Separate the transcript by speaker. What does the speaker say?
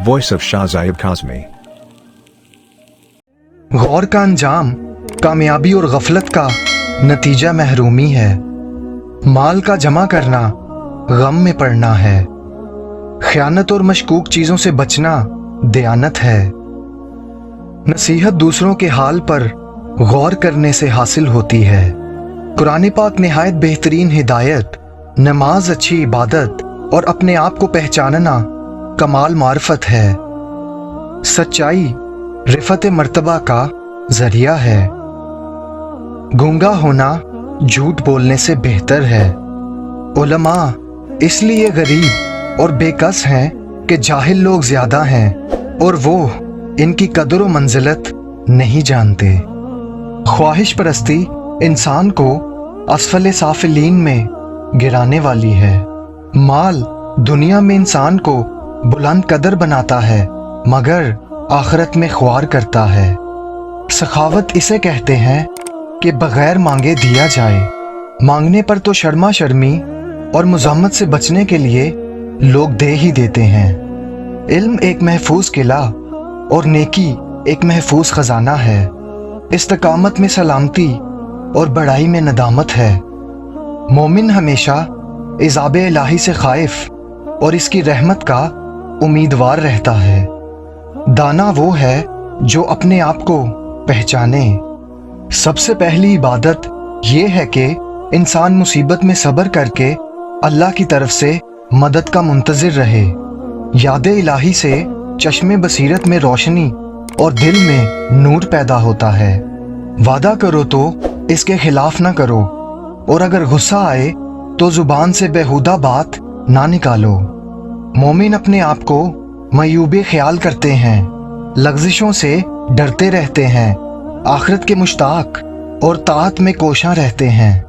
Speaker 1: Voice of Shah Zaib Kazmi.
Speaker 2: गौर का अंजाम कामयाबी और गफलत का नतीजा महरूमी है। माल का जमा करना गम में पड़ना है। खयानत और मशकूक चीजों से बचना दयानत है। नसीहत दूसरों के हाल पर गौर करने से हासिल होती है। कुरान पाक निहायत बेहतरीन हिदायत, नमाज अच्छी इबादत और अपने आप को पहचानना कमाल मार्फत है। सच्चाई रिफत मर्तबा का जरिया है। गूंगा होना झूठ बोलने से बेहतर है। उलमा इसलिए गरीब और बेकस हैं कि जाहिल लोग ज्यादा हैं और वो इनकी कदर व मंजिलत नहीं जानते। ख्वाहिश परस्ती इंसान को असफल साफिलीन में गिराने वाली है। माल दुनिया में इंसान को बुलंद कदर बनाता है मगर आखिरत में ख्वार करता है। सखावत इसे कहते हैं कि बगैर मांगे दिया जाए। मांगने पर तो शर्मा शर्मी और मुज़ाहमत से बचने के लिए लोग दे ही देते हैं। इल्म एक महफूज किला और नेकी एक महफूज खजाना है। इस्तकामत में सलामती और बड़ाई में नदामत है। मोमिन हमेशा इज़ाब इलाही से खाइफ और इसकी रहमत का उम्मीदवार रहता है। दाना वो है जो अपने आप को पहचाने। सबसे पहली इबादत ये है कि इंसान मुसीबत में सब्र करके अल्लाह की तरफ से मदद का मुंतज़िर रहे। याद इलाही से चश्मे बसीरत में रोशनी और दिल में नूर पैदा होता है। वादा करो तो इसके खिलाफ ना करो और अगर गुस्सा आए तो जुबान से बेहुदा बात ना निकालो। मोमिन अपने आप को मयूबे ख्याल करते हैं, लग़ज़िशों से डरते रहते हैं, आखिरत के मुश्ताक और ताअत में कोशां रहते हैं।